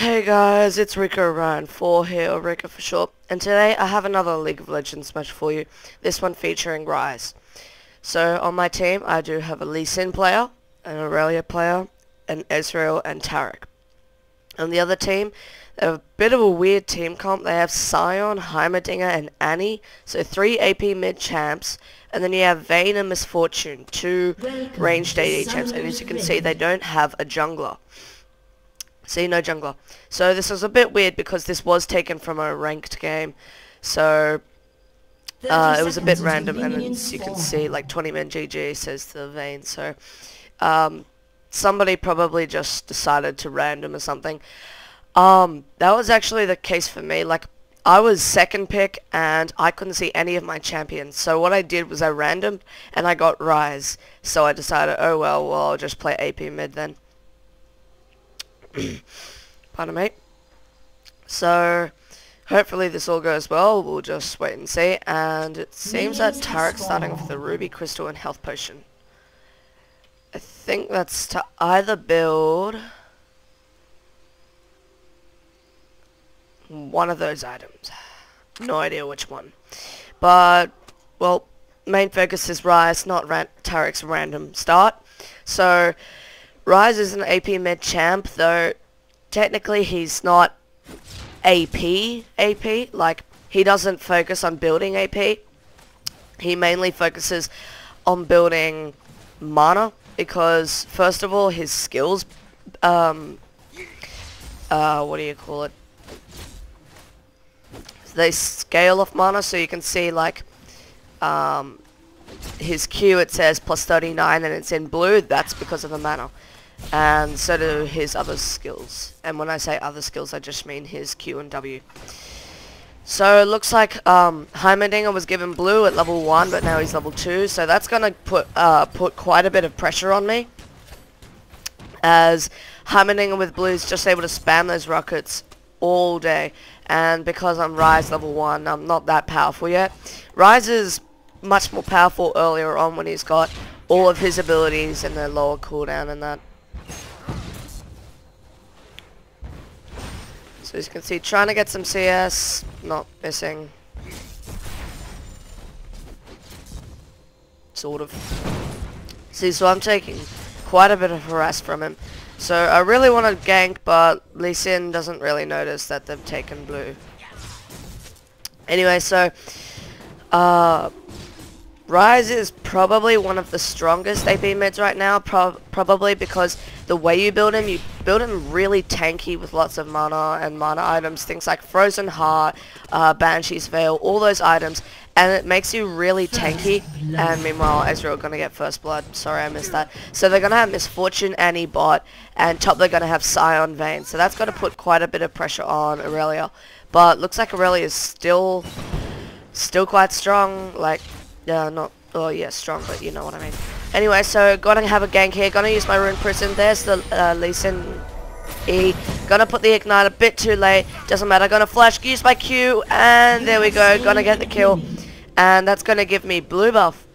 Hey guys, it's Rico Ryan 4 here, or Rico for short, and today I have another League of Legends match for you, this one featuring Ryze. So on my team I do have a Lee Sin player, an Aurelia player, an Ezreal and Taric. On the other team, they have a bit of a weird team comp. They have Sion, Heimerdinger and Annie, so 3 AP mid champs, and then you have Vayne and Misfortune, 2 ranged AD champs, and as you can see they don't have a jungler. See, no jungler. So this is a bit weird because this was taken from a ranked game. So it was a bit random, and as you can see, like 20-man GG says the Vayne. So somebody probably just decided to random or something. That was actually the case for me. Like, I was second pick and I couldn't see any of my champions. So what I did was I randomed and I got Ryze. So I decided, oh well, I'll just play AP mid then. Pardon me. So hopefully this all goes well. We'll just wait and see. And it seems that Taric's starting with the Ruby Crystal and Health Potion. I think that's to either build one of those items. No idea which one. But, well, main focus is Ryze, not Taric's random start. So Ryze is an AP mid champ, though technically he's not AP, like he doesn't focus on building AP. He mainly focuses on building mana, because first of all his skills, what do you call it? They scale off mana, so you can see like his Q, it says plus 39 and it's in blue. That's because of the mana. And so do his other skills. And when I say other skills, I just mean his Q and W. So it looks like Heimerdinger was given blue at level 1, but now he's level 2. So that's gonna put quite a bit of pressure on me, as Heimerdinger with blue is just able to spam those rockets all day. And because I'm Ryze level 1, I'm not that powerful yet. Ryze is much more powerful earlier on when he's got all of his abilities and their lower cooldown and that. So as you can see, trying to get some CS, not missing. Sort of. See, so I'm taking quite a bit of harass from him. So I really want to gank, but Lee Sin doesn't really notice that they've taken blue. Anyway, so Ryze is probably one of the strongest AP mids right now, probably because the way you build him really tanky with lots of mana and mana items, things like Frozen Heart, Banshee's Veil, all those items, and it makes you really tanky. And meanwhile, Ezreal gonna get first blood. Sorry, I missed that. So they're gonna have Misfortune, Annie bot, and top they're gonna have Sion, Vayne. So that's gonna put quite a bit of pressure on Aurelia. But looks like Aurelia is still quite strong. Like, not, oh yeah, strong, but you know what I mean. Anyway, so gonna have a gank here. Gonna use my Rune Prison. There's the Lee Sin E. Gonna put the Ignite a bit too late. Doesn't matter. Gonna flash, use my Q, and there we go. Gonna get the kill. And that's gonna give me blue buff.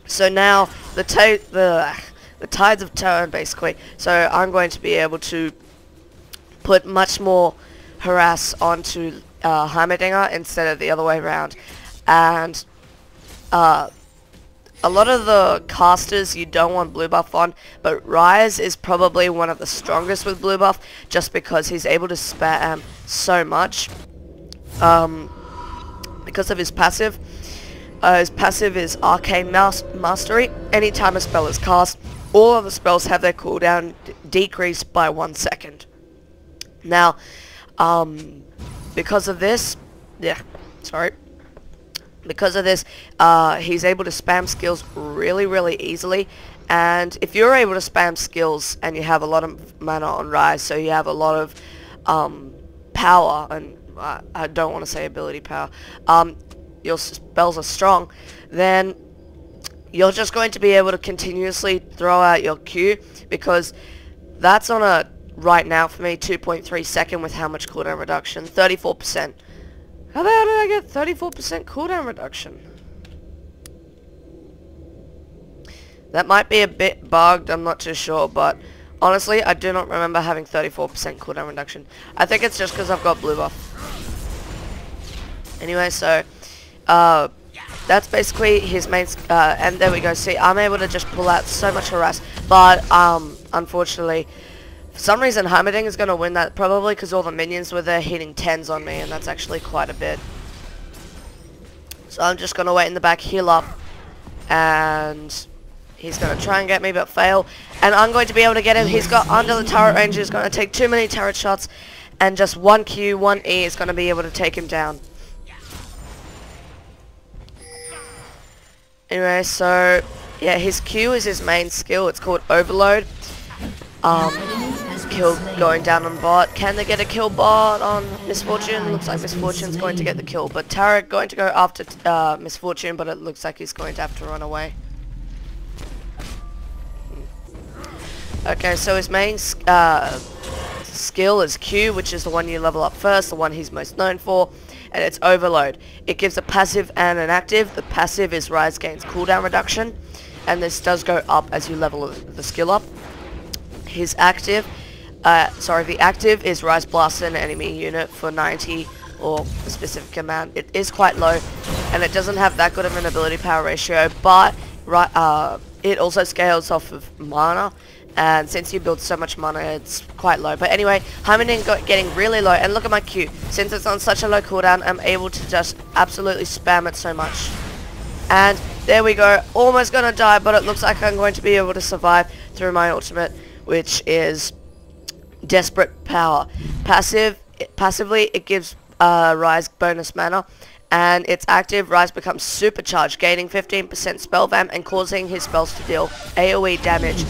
So now the tides have turned, basically. So I'm going to be able to put much more harass onto Heimerdinger instead of the other way around. And a lot of the casters you don't want blue buff on, but Ryze is probably one of the strongest with blue buff, just because he's able to spam so much. Because of his passive. His passive is Arcane Mastery. Anytime a spell is cast, all of the spells have their cooldown decreased by 1 second. Now, because of this, because of this, he's able to spam skills really easily. And if you're able to spam skills and you have a lot of mana on Ryze, so you have a lot of power, and I don't want to say ability power, your spells are strong, then you're just going to be able to continuously throw out your Q, because that's on a, right now for me, 2.3 second with how much cooldown reduction? 34%. How the hell did I get 34% cooldown reduction? That might be a bit bugged, I'm not too sure, but Honestly, I do not remember having 34% cooldown reduction. I think it's just because I've got blue buff. Anyway, so that's basically his main, and there we go. See, I'm able to just pull out so much harass, but unfortunately, for some reason, Heimerdinger is going to win that, probably because all the minions were there hitting 10s on me, and that's actually quite a bit. So I'm just going to wait in the back, heal up, and he's going to try and get me, but fail. And I'm going to be able to get him. He's got under the turret range. He's going to take too many turret shots, and just one Q, one E is going to be able to take him down. Anyway, so yeah, his Q is his main skill. It's called Overload. Kill going down on bot. Can they get a kill bot on Misfortune? Looks like Misfortune's going to get the kill, but Tarek going to go after Misfortune, but it looks like he's going to have to run away. Okay, so his main skill is Q, which is the one you level up first, the one he's most known for, and it's Overload. It gives a passive and an active. The passive is Ryze gains cooldown reduction, and this does go up as you level the skill up. His active, the active is Ryze blast an enemy unit for 90 or a specific amount. It is quite low, and it doesn't have that good of an ability power ratio, but it also scales off of mana, and since you build so much mana, it's quite low. But anyway, Heimerdinger getting really low, and look at my Q. Since it's on such a low cooldown, I'm able to just absolutely spam it so much. And there we go, almost gonna die, but it looks like I'm going to be able to survive through my ultimate, which is Desperate Power. Passively, it gives Ryze bonus mana, and its active, Ryze becomes supercharged, gaining 15% spell vamp and causing his spells to deal AoE damage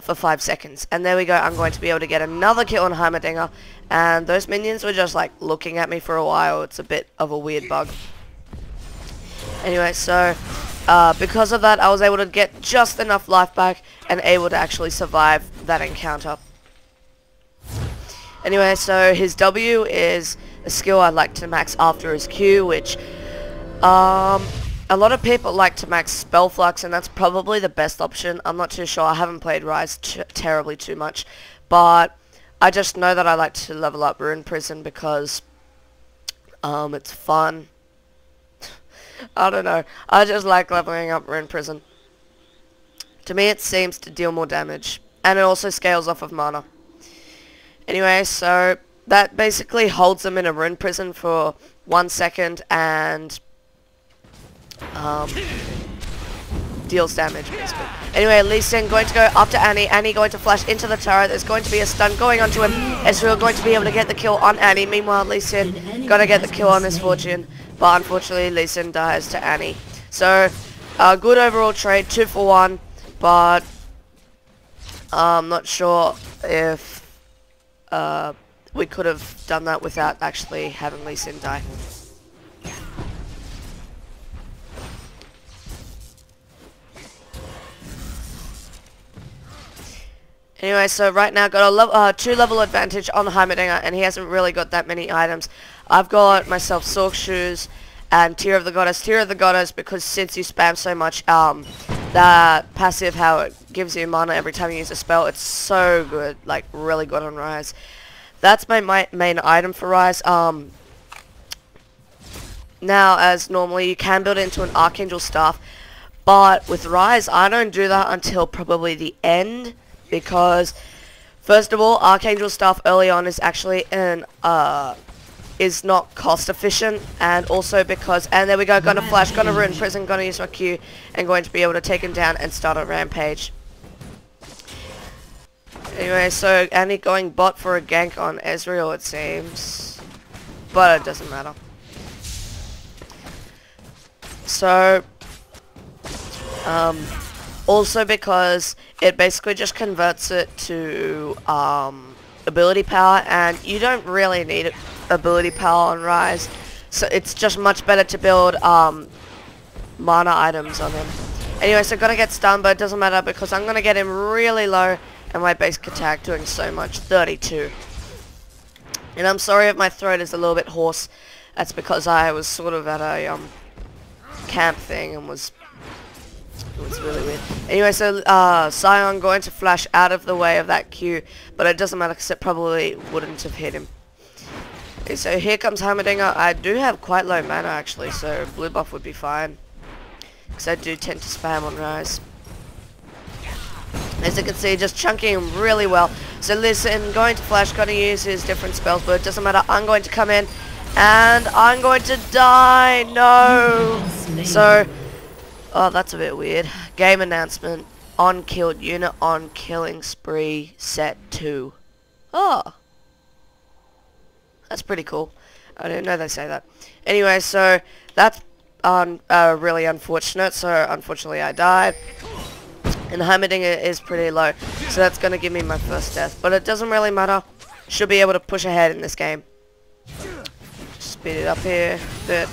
for 5 seconds. And there we go, I'm going to be able to get another kill on Heimerdinger, and those minions were just like looking at me for a while. It's a bit of a weird bug. Anyway, so because of that, I was able to get just enough life back and able to actually survive that encounter. Anyway, so his W is a skill I'd like to max after his Q, which a lot of people like to max Spell Flux, and that's probably the best option. I'm not too sure. I haven't played Ryze terribly too much, but I just know that I like to level up Rune Prison because it's fun. I don't know. I just like leveling up Rune Prison. To me, it seems to deal more damage, and it also scales off of mana. Anyway, so that basically holds them in a Rune Prison for 1 second and deals damage, basically. Anyway, Lee Sin going to go up to Annie. Annie going to flash into the turret. There's going to be a stun going onto him. Ezreal going to be able to get the kill on Annie. Meanwhile, Lee Sin going to get the kill on Misfortune. But unfortunately, Lee Sin dies to Annie. So, good overall trade, 2 for 1. But I'm not sure if we could have done that without actually having Lee Sin die. Anyway, so right now got a 2-level advantage on Heimerdinger, and he hasn't really got that many items. I've got myself Sork Shoes and Tear of the Goddess. Tear of the Goddess because since you spam so much, that passive, how it gives you mana every time you use a spell, it's so good, like really good on Ryze. That's my main item for Ryze. Now, as normally, you can build it into an Archangel Staff, but with Ryze, I don't do that until probably the end. Because, first of all, Archangel Staff early on is actually is not cost efficient, and also because, and there we go, gonna flash, gonna Rune Prison, gonna use my Q, and going to be able to take him down and start a rampage. Anyway, so Annie going bot for a gank on Ezreal, it seems, but it doesn't matter. So, also because it basically just converts it to ability power, and you don't really need ability power on Ryze, so it's just much better to build mana items on him. Anyway, so gonna get stunned, but it doesn't matter because I'm gonna get him really low, and my basic attack doing so much, 32. And I'm sorry if my throat is a little bit hoarse. That's because I was sort of at a camp thing and was It was really weird. Anyway, so Sion going to flash out of the way of that Q, but it doesn't matter because it probably wouldn't have hit him. Okay, so here comes Heimerdinger. I do have quite low mana actually, so blue buff would be fine. Because I do tend to spam on Ryze. As you can see, just chunking him really well. So listen, going to flash, going to use his different spells, but it doesn't matter. I'm going to come in, and I'm going to die. No! So, oh, that's a bit weird. Game announcement. On killed unit on killing spree set 2. Oh. That's pretty cool. I didn't know they say that. Anyway, so that's really unfortunate. So unfortunately I died. And Heimerdinger is pretty low. So that's going to give me my first death. But it doesn't really matter. Should be able to push ahead in this game. Just speed it up here a bit.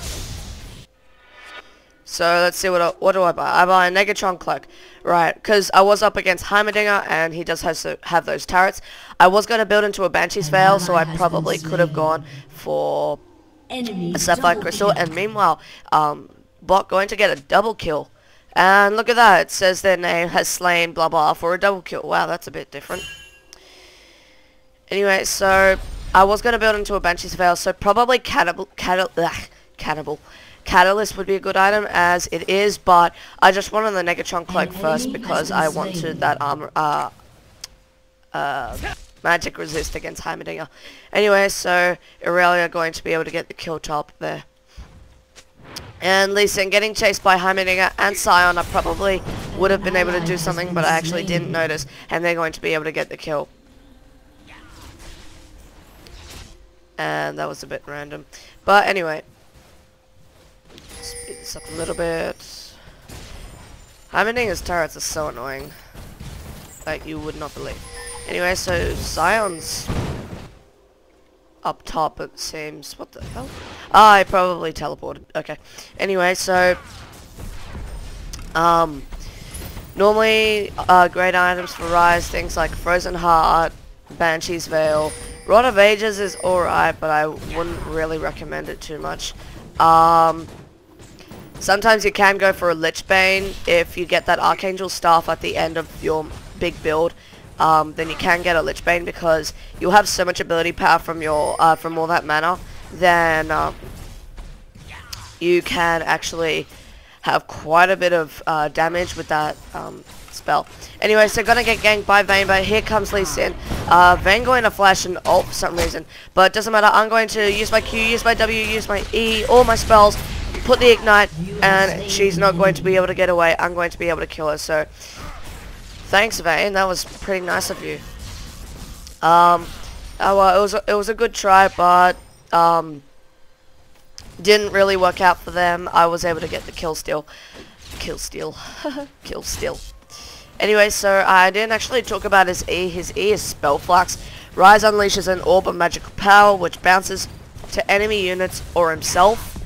So let's see what do I buy? I buy a Negatron Cloak. Right, because I was up against Heimerdinger and he does have those turrets. I was going to build into a Banshee's Veil, so I probably could have gone for a Sapphire Crystal. And meanwhile, bot going to get a double kill. And look at that, it says their name has slain blah blah for a double kill. Wow, that's a bit different. Anyway, so I was going to build into a Banshee's Veil, so probably Catalyst would be a good item as it is, but I just wanted the Negatron Cloak first because I wanted that armor, magic resist against Heimerdinger. Anyway, so Aurelia going to be able to get the kill top there. And Lee Sin getting chased by Heimerdinger and Sion. I probably would have been able to do something, but I actually didn't notice, and they're going to be able to get the kill. And that was a bit random. But anyway. Speed this up a little bit. Heimerdinger's turrets are so annoying. Like you would not believe. Anyway, so Sion's up top it seems. What the hell? Ah, I probably teleported. Okay. Anyway, so normally great items for Ryze, things like Frozen Heart, Banshee's Veil. Rod of Ages is alright, but I wouldn't really recommend it too much. Sometimes you can go for a Lichbane if you get that Archangel Staff at the end of your big build. Then you can get a Lichbane because you'll have so much ability power from your from all that mana. Then you can actually have quite a bit of damage with that spell. Anyway, so gonna get ganked by Vayne, but here comes Lee Sin. Vayne going to flash and ult for some reason, but it doesn't matter. I'm going to use my Q, use my W, use my E, all my spells, put the ignite, and she's not going to be able to get away. I'm going to be able to kill her. So thanks, Vayne. That was pretty nice of you. Oh well, it was a good try, but didn't really work out for them. I was able to get the kill steal. Kill steal. Kill steal. Anyway, so I didn't actually talk about his E. His E is Spellflux. Ryze unleashes an orb of magical power which bounces to enemy units or himself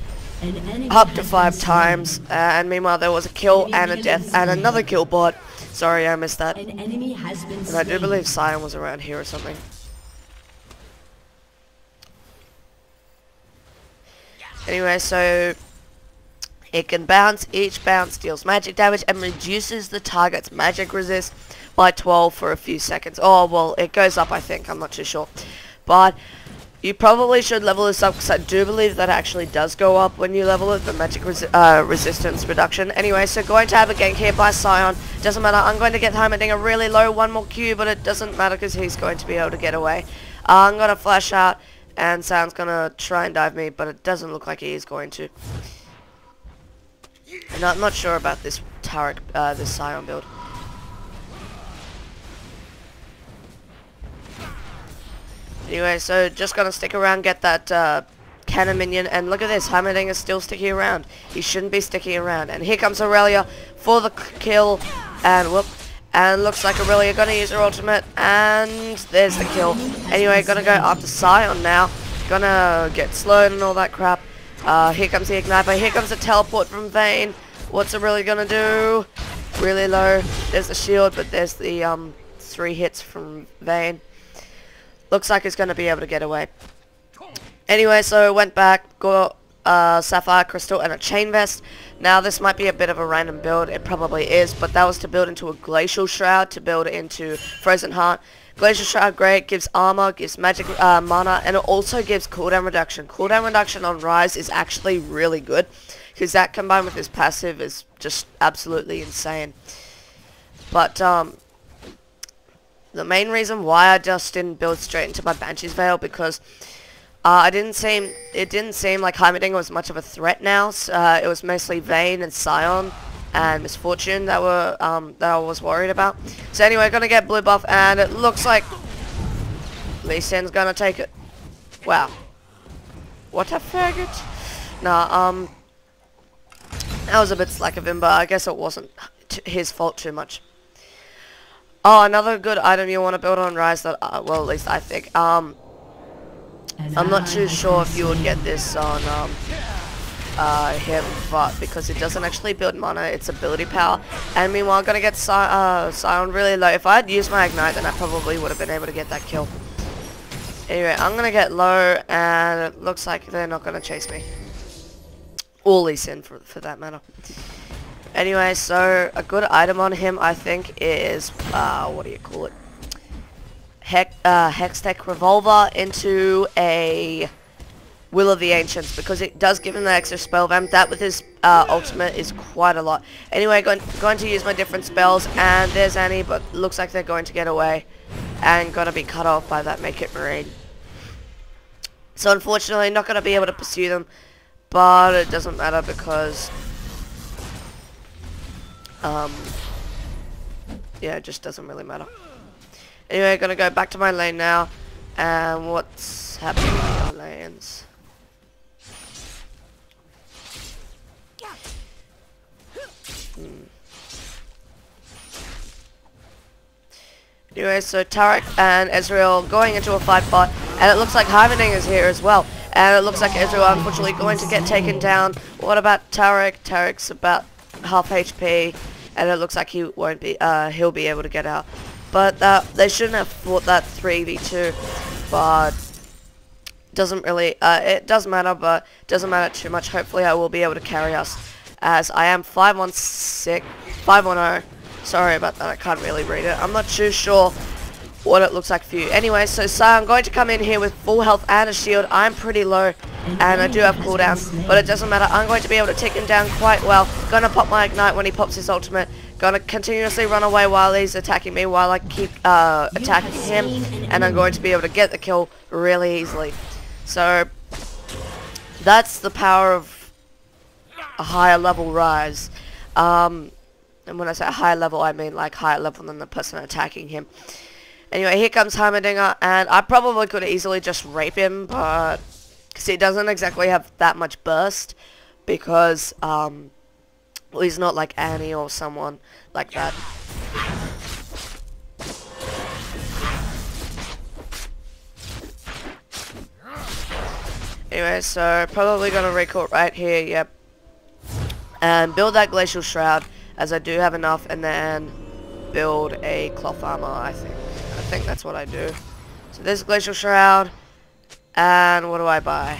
up to 5 times. And meanwhile there was a kill and a death and another kill bot. Sorry, I missed that. And I do believe Sion was around here or something. Anyway, so it can bounce. Each bounce deals magic damage and reduces the target's magic resist by 12 for a few seconds. Oh, well, it goes up, I think. I'm not too sure. But you probably should level this up because I do believe that actually does go up when you level it, the magic resistance reduction. Anyway, so going to have a gank here by Sion. Doesn't matter. I'm going to get Heimerdinger really low. One more Q, but it doesn't matter because he's going to be able to get away. I'm going to flash out. And Sion's gonna try and dive me, but it doesn't look like he is going to. And I'm not sure about this turret, this Sion build. Anyway, so just gonna stick around, get that cannon minion, and look at this, Heimerdinger is still sticking around. He shouldn't be sticking around. And here comes Aurelia for the kill, and whoop. And looks like Aurelia gonna use her ultimate, and there's the kill. Anyway, gonna go after Sion now. Gonna get slowed and all that crap. Here comes the ignite, but here comes the teleport from Vayne. What's Aurelia gonna do? Really low. There's the shield, but there's the 3 hits from Vayne. Looks like he's gonna be able to get away. Anyway, so went back, got sapphire crystal and a chain vest. Now this might be a bit of a random build, it probably is, but that was to build into a glacial shroud, to build into frozen heart. Glacial shroud, great, gives armor, gives magic mana, and it also gives cooldown reduction. Cooldown reduction on Ryze is actually really good, because that combined with his passive is just absolutely insane. But the main reason why I just didn't build straight into my Banshee's Veil, because it didn't seem like Heimerdinger was much of a threat now. So, it was mostly Vayne and Sion and Misfortune that were that I was worried about. So anyway, gonna get blue buff, and it looks like Lee Sin's gonna take it. Wow, what a faggot! Nah, that was a bit slack of him, but I guess it wasn't his fault too much. Oh, another good item you want to build on Ryze that, well, at least I think. I'm not too sure if you would get this on him, but because it doesn't actually build mana, it's ability power. And meanwhile, I'm gonna get Sion really low. If I had used my ignite, then I probably would have been able to get that kill. Anyway, I'm gonna get low, and it looks like they're not gonna chase me. Or Lee Sin, for that matter. Anyway, so a good item on him, I think, is what do you call it? Hextech Revolver into a Will of the Ancients, because it does give him the extra spell vamp. That with his ultimate is quite a lot. Anyway, going to use my different spells, and there's Annie, but looks like they're going to get away and gonna be cut off by that Make It Marine. So unfortunately, not gonna be able to pursue them, but it doesn't matter because yeah, it just doesn't really matter. Anyway, gonna go back to my lane now, and what's happening in our lanes? Anyway, so Tarek and Ezreal going into a fight bot, and it looks like Heimerdinger is here as well. And it looks like Ezreal unfortunately going to get taken down. What about Tarek? Tarek's about half HP, and it looks like he won't be. He'll be able to get out. But they shouldn't have fought that 3v2. But doesn't really. It does matter, but doesn't matter too much. Hopefully, I will be able to carry us, as I am 510. Sorry about that. I can't really read it. I'm not too sure what it looks like for you. Anyway, so I'm going to come in here with full health and a shield. I'm pretty low, and I do have cooldowns, but it doesn't matter. I'm going to be able to take him down quite well. Gonna pop my ignite when he pops his ultimate. Gonna continuously run away while he's attacking me, while I keep attacking him, and I'm going to be able to get the kill really easily. So that's the power of a higher level Ryze. And when I say higher level, I mean like higher level than the person attacking him. Anyway, here comes Heimerdinger, and I probably could easily just rape him, but because he doesn't exactly have that much burst, because well, he's not like Annie or someone like that. Anyway, so probably gonna recall right here, yep, and build that Glacial Shroud, as I do have enough, and then build a cloth armor. I think that's what I do. So this Glacial Shroud, and what do I buy?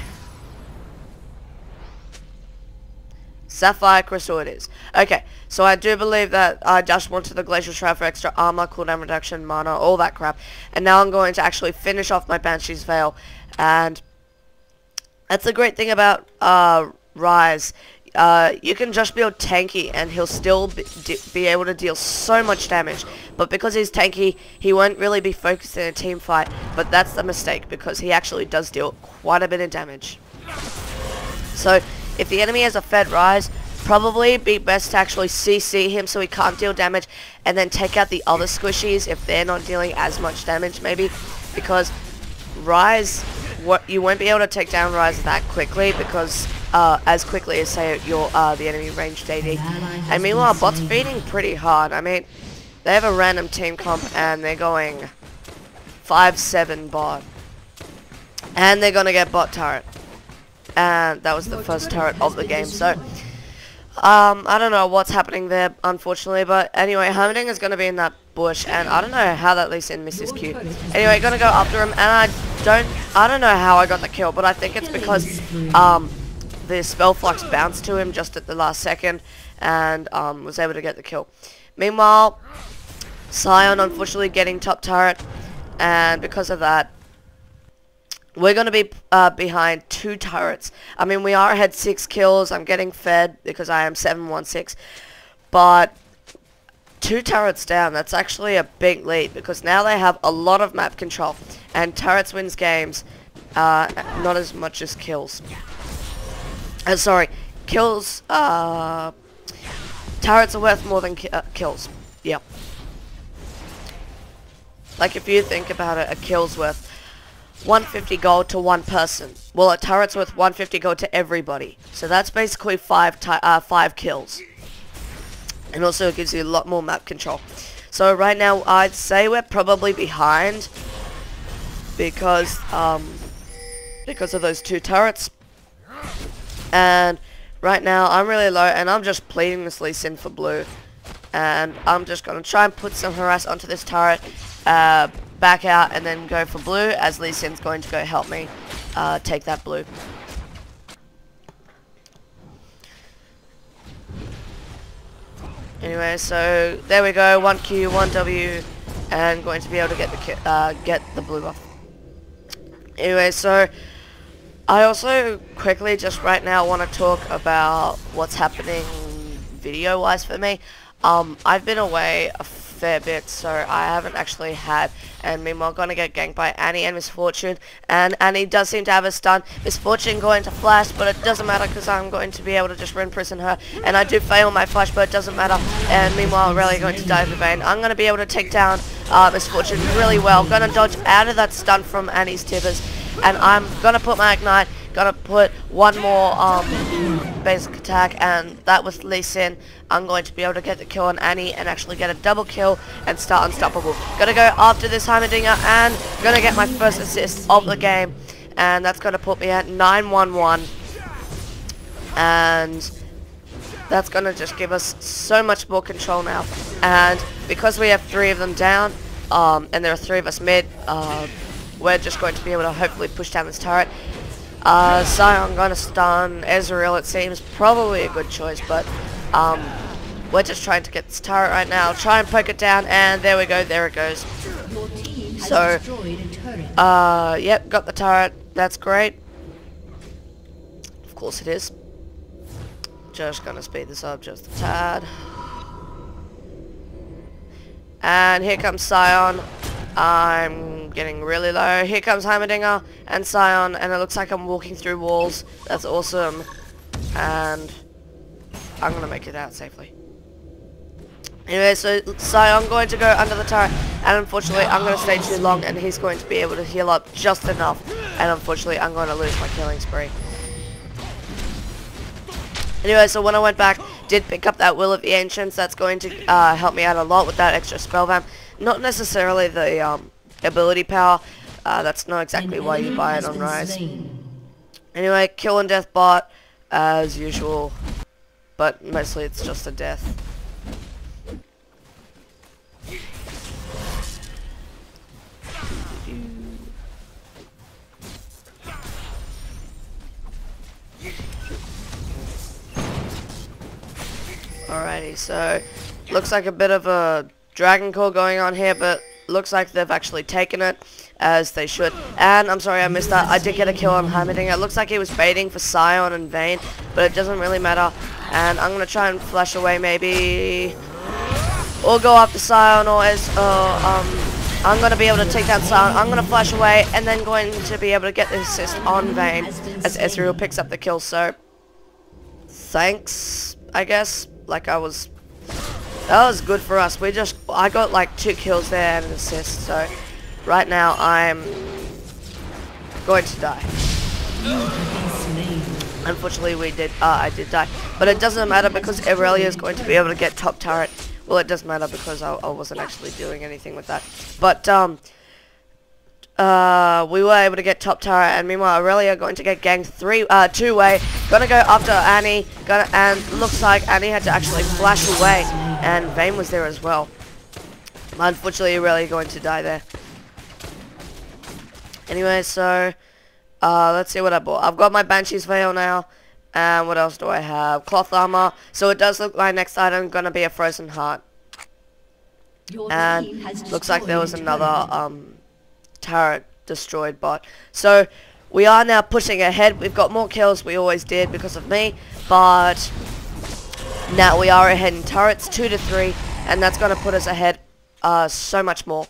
Sapphire Crystal it is. Okay, so I do believe that I just wanted the Glacial Shroud for extra armor, cooldown reduction, mana, all that crap. And now I'm going to actually finish off my Banshee's Veil. And that's the great thing about Ryze. You can just build tanky and he'll still be able to deal so much damage. But because he's tanky, he won't really be focused in a team fight. But that's the mistake, because he actually does deal quite a bit of damage. So if the enemy has a fed Ryze, probably be best to actually CC him so he can't deal damage, and then take out the other squishies if they're not dealing as much damage, maybe. Because Ryze, you won't be able to take down Ryze that quickly, because as quickly as, say, the enemy ranged AD. And meanwhile, bot's feeding pretty hard. I mean, they have a random team comp, and they're going 5-7 bot. And they're gonna get bot turret. And that was the first turret of the game, so I don't know what's happening there, unfortunately, but anyway, Heimerdinger is going to be in that bush, and I don't know how that Lee Sin missed his Q. Anyway, gonna go after him, and I don't know how I got the kill, but I think it's because the spell flux bounced to him just at the last second, and was able to get the kill. Meanwhile, Sion unfortunately getting top turret, and because of that, we're going to be behind 2 turrets. I mean, we are ahead 6 kills. I'm getting fed because I am 7-1-6. But 2 turrets down, that's actually a big lead because now they have a lot of map control. And turrets wins games, not as much as kills. Sorry, kills, turrets are worth more than kills. Yep. Like if you think about it, a kill's worth 150 gold to one person. Well, a turret's worth 150 gold to everybody. So that's basically 5 kills. And also it gives you a lot more map control. So right now I'd say we're probably behind because of those 2 turrets. And right now I'm really low and I'm just pleading this Lee Sin for blue. And I'm just going to try and put some harass onto this turret. Back out and then go for blue as Lee Sin's going to go help me take that blue. Anyway, so there we go, 1Q, 1W, and going to be able to get the blue buff. Anyway, so I also quickly just right now want to talk about what's happening video-wise for me. I've been away a fair bit, so I haven't actually had, and meanwhile gonna get ganked by Annie and Misfortune, and Annie does seem to have a stun. Misfortune going to flash, but it doesn't matter because I'm going to be able to just rin prison her, and I do fail my flash, but it doesn't matter. And meanwhile Aurelia going to die for Vayne. I'm gonna be able to take down Misfortune really well. Gonna dodge out of that stun from Annie's tibbers, and I'm gonna put my ignite. Gonna put one more basic attack, and that with Lee Sin, I'm going to be able to get the kill on Annie and actually get a double kill and start unstoppable. Gonna go after this Heimerdinger and gonna get my first assist of the game, and that's gonna put me at 9-1-1, and that's gonna just give us so much more control now. And because we have 3 of them down, and there are 3 of us mid, we're just going to be able to hopefully push down this turret. Sion gonna stun Ezreal, it seems probably a good choice, but we're just trying to get this turret right now, try and poke it down, and there we go, there it goes. So, yep, got the turret, that's great. Of course it is. Just gonna speed this up just a tad. And here comes Sion. I'm getting really low. Here comes Heimerdinger and Sion, and it looks like I'm walking through walls. That's awesome. And I'm gonna make it out safely. Anyway, so Sion going to go under the turret, and unfortunately I'm going to stay too long, and he's going to be able to heal up just enough, and unfortunately I'm going to lose my killing spree. Anyway, so when I went back, did pick up that Will of the Ancients. That's going to help me out a lot with that extra spell vamp. Not necessarily the ability power. That's not exactly why you buy it on Ryze. Anyway, kill and death bot as usual, but mostly it's just a death. Alrighty, so looks like a bit of a dragon call going on here, but looks like they've actually taken it, as they should. And I'm sorry I missed that. I did get a kill on Heimerdinger. It looks like he was baiting for Sion and Vayne, but it doesn't really matter. And I'm gonna try and flash away maybe, or go after Sion, or I'm gonna be able to take down Sion. I'm gonna flash away, and then going to be able to get the assist on Vayne as Ezreal picks up the kill. So thanks, I guess. Like that was good for us. I got like 2 kills there and an assist. So right now I'm going to die. Unfortunately I did die, but it doesn't matter because Aurelia is going to be able to get top turret. Well, it does matter because I wasn't actually doing anything with that. But we were able to get top turret, and meanwhile Aurelia going to get ganked 2-way. Gonna go after Annie, and looks like Annie had to actually flash away, and Vayne was there as well. Unfortunately Aurelia going to die there. Anyway, so let's see what I bought. I've got my Banshee's Veil now, And what else do I have? Cloth armor. So it does look like next item gonna be a frozen heart. And looks like there was another turret destroyed bot. So we are now pushing ahead. We've got more kills. We always did because of me. But now we are ahead in turrets 2 to 3. And that's gonna put us ahead so much more.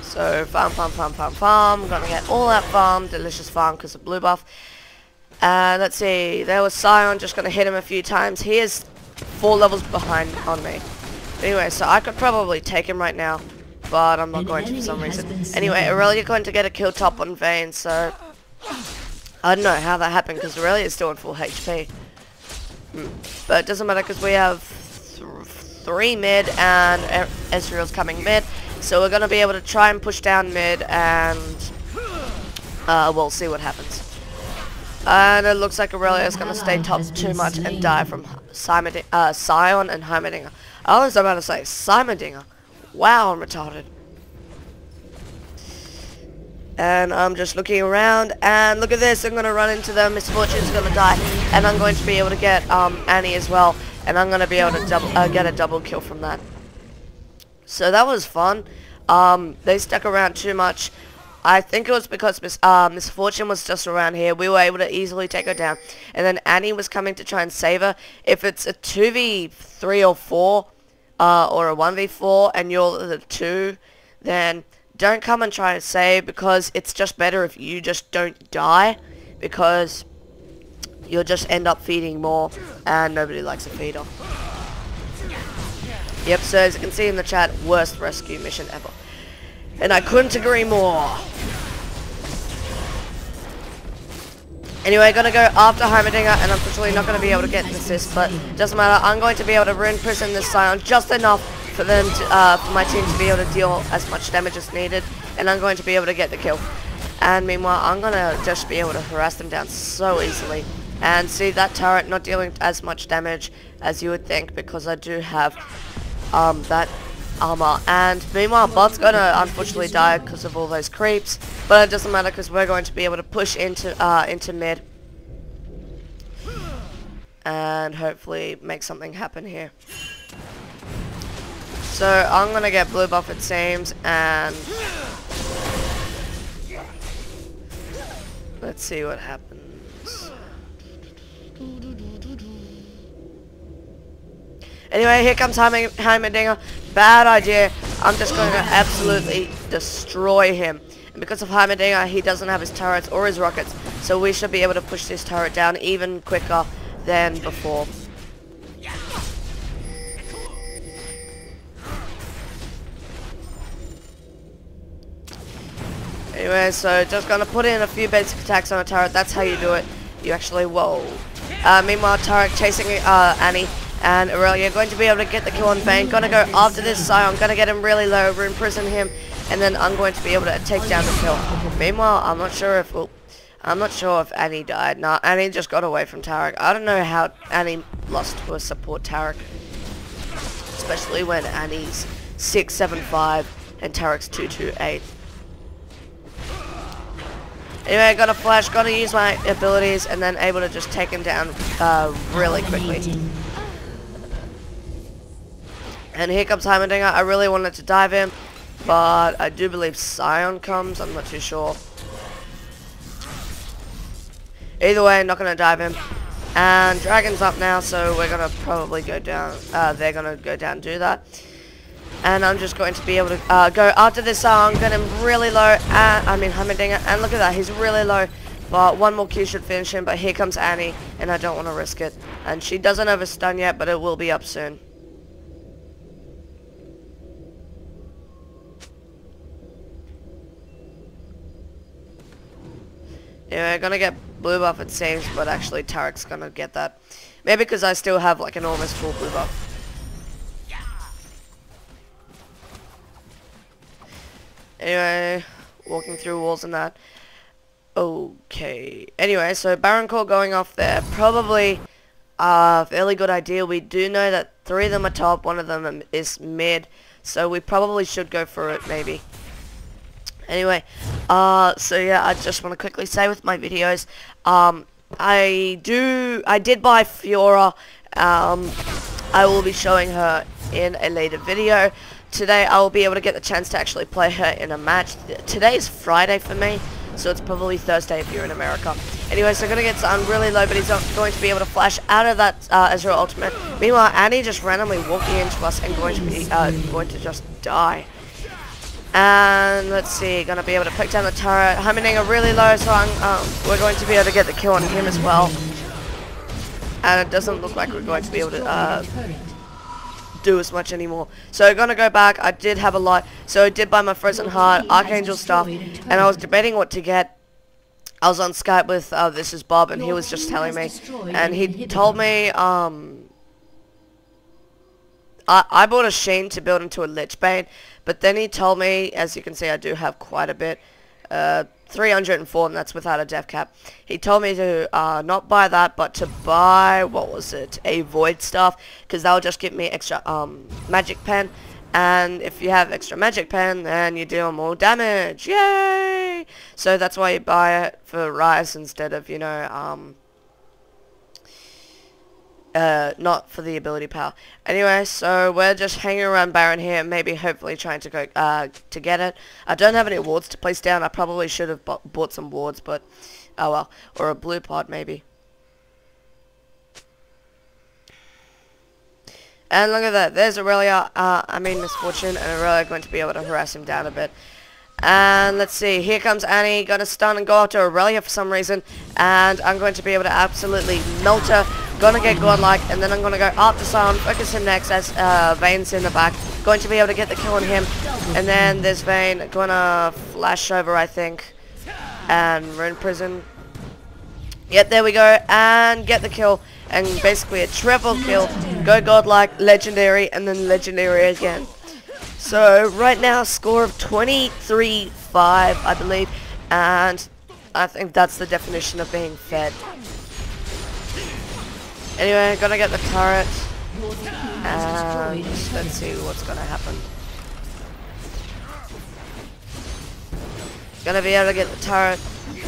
So farm. Gonna get all that farm. Delicious farm because of blue buff. Let's see. There was Sion. Just gonna hit him a few times. He is 4 levels behind on me. Anyway, so I could probably take him right now. But I'm not going to for some reason. Anyway, Aurelia going to get a kill top on Vayne. So I don't know how that happened because Aurelia is still in full HP. But it doesn't matter because we have 3 mid and Ezreal's coming mid. So we're going to be able to try and push down mid and we'll see what happens. And it looks like Aurelia is going to stay top too much and die from Sion and Heimerdinger. I was about to say Heimerdinger. Wow, I'm retarded. And I'm just looking around and look at this. I'm going to run into them. Miss Fortune's going to die. And I'm going to be able to get Annie as well. And I'm going to be able to get a double kill from that. So that was fun. They stuck around too much. I think it was because Miss Fortune was just around here. We were able to easily take her down. And then Annie was coming to try and save her. If it's a 2v3 or 4, or a 1v4, and you're the 2, then don't come and try to save, because it's just better if you just don't die, because you'll just end up feeding more, and nobody likes a feeder. Yep, so as you can see in the chat, worst rescue mission ever. And I couldn't agree more. Anyway, gonna go after Heimerdinger, and unfortunately not gonna be able to get an assist, but doesn't matter. I'm going to be able to ruin prison this Sion just enough for them to, for my team to be able to deal as much damage as needed, and I'm going to be able to get the kill. And meanwhile, I'm gonna just be able to harass them down so easily. And see that turret not dealing as much damage as you would think, because I do have that armor. And meanwhile, bot's gonna unfortunately die because of all those creeps, but it doesn't matter because we're going to be able to push into mid and hopefully make something happen here. So I'm gonna get blue buff, it seems, and let's see what happens. Anyway, here comes Heimerdinger. Bad idea. I'm just going to absolutely destroy him. And because of Heimerdinger, he doesn't have his turrets or his rockets. So we should be able to push this turret down even quicker than before. Anyway, so just going to put in a few basic attacks on a turret. That's how you do it. You actually, whoa. Meanwhile, turret chasing Annie. And Aurelia going to be able to get the kill on Vayne. Gonna go after this Sion. Gonna get him really low, imprison him, and then I'm going to be able to take down the kill. Meanwhile, I'm not sure if Annie died. Nah, Annie just got away from Taric. I don't know how Annie lost to a support Taric, especially when Annie's 675 and Taric's 228. Anyway, I got a flash. Gotta use my abilities, and then able to just take him down really quickly. And here comes Heimerdinger. I really wanted to dive him, but I do believe Sion comes. I'm not too sure. Either way, I'm not going to dive him. And Dragon's up now, so we're going to probably go down. They're going to go down and do that. And I'm just going to be able to go after this Sion. Get him really low. Heimerdinger. And look at that. He's really low. But one more Q should finish him. But here comes Annie, and I don't want to risk it. And she doesn't have a stun yet, but it will be up soon. Yeah, gonna get blue buff it seems, but actually Taric's gonna get that. Maybe because I still have like an almost full blue buff. Anyway, walking through walls and that. Okay. Anyway, so Baron Core going off there. Probably a fairly good idea. We do know that 3 of them are top, 1 of them is mid. So we probably should go for it, maybe. Anyway, so yeah, I just want to quickly say with my videos, I did buy Fiora. I will be showing her in a later video. Today I will be able to get the chance to actually play her in a match. Today is Friday for me, so it's probably Thursday if you're in America. Anyway, so I'm going to get someone really low, but he's not going to be able to flash out of that Ezreal ultimate. Meanwhile, Annie just randomly walking into us and going to be going to just die. And let's see, gonna be able to pick down the turret. Humminga really low, so we're going to be able to get the kill on him as well. And it doesn't look like we're going to be able to do as much anymore. So gonna go back. I did have a lot, so I did buy my Frozen Heart, Archangel stuff, and I was debating what to get. I was on Skype with this is Bob, and he was just telling me, and he told me I bought a Sheen to build into a Lich Bane, but then he told me, as you can see, I do have quite a bit, 304, and that's without a death cap. He told me to not buy that, but to buy, what was it, a Void Staff, because that'll just give me extra Magic Pen, and if you have extra Magic Pen, then you deal more damage, yay! So that's why you buy it for Ryze instead of, you know, not for the ability power. Anyway, so we're just hanging around Baron here, maybe hopefully trying to go to get it. I don't have any wards to place down. I probably should have bought some wards, but oh well. Or a blue pod maybe. And look at that. There's Aurelia. Misfortune, and Aurelia going to be able to harass him down a bit. And let's see, here comes Annie, gonna stun and go after Aurelia for some reason, and I'm going to be able to absolutely melt her, gonna get godlike, and then I'm gonna go after Sion, focus him next as Vayne's in the back, going to be able to get the kill on him, and then there's Vayne, gonna flash over I think, and Rune Prison, yep, there we go, and get the kill, and basically a triple kill, go godlike, legendary, and then legendary again. So right now, score of 23-5, I believe, and I think that's the definition of being fed. Anyway, gonna get the turret, and let's see what's gonna happen. Gonna be able to get the turret,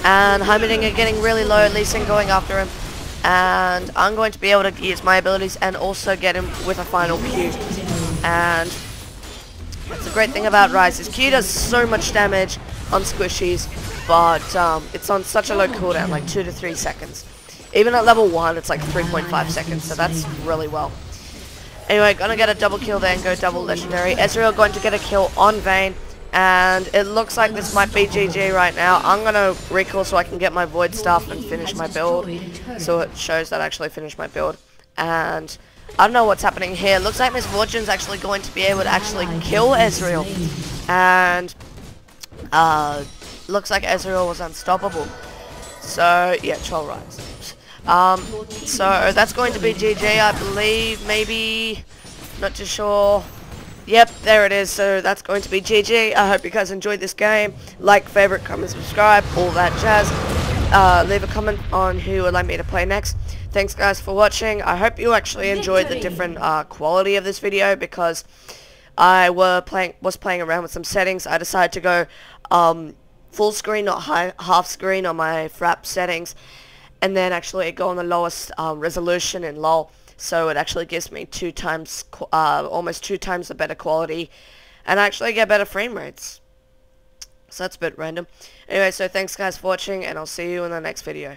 and Humminga getting really low, Lee Sin going after him, and I'm going to be able to use my abilities and also get him with a final Q, and that's the great thing about Ryze, is Q does so much damage on squishies, but it's on such a low cooldown, like 2 to 3 seconds. Even at level 1, it's like 3.5 seconds, so that's really well. Anyway, gonna get a double kill there and go double legendary. Ezreal going to get a kill on Vayne, and it looks like this might be GG right now. I'm gonna recall so I can get my Void Staff and finish my build, so it shows that I actually finished my build. And I don't know what's happening here. Looks like Miss Fortune's actually going to be able to actually kill Ezreal. And looks like Ezreal was unstoppable. So yeah, troll Ryze. So that's going to be GG, I believe, maybe, not too sure. Yep, there it is. So that's going to be GG. I hope you guys enjoyed this game. Like, favorite, comment, subscribe, all that jazz. Leave a comment on who would like me to play next. Thanks guys for watching. I hope you actually enjoyed the different quality of this video, because I was playing around with some settings. I decided to go full screen, not half screen on my frap settings, and then actually go on the lowest resolution in LoL, so it actually gives me almost 2 times the better quality, and actually get better frame rates. So that's a bit random. Anyway, so thanks guys for watching, and I'll see you in the next video.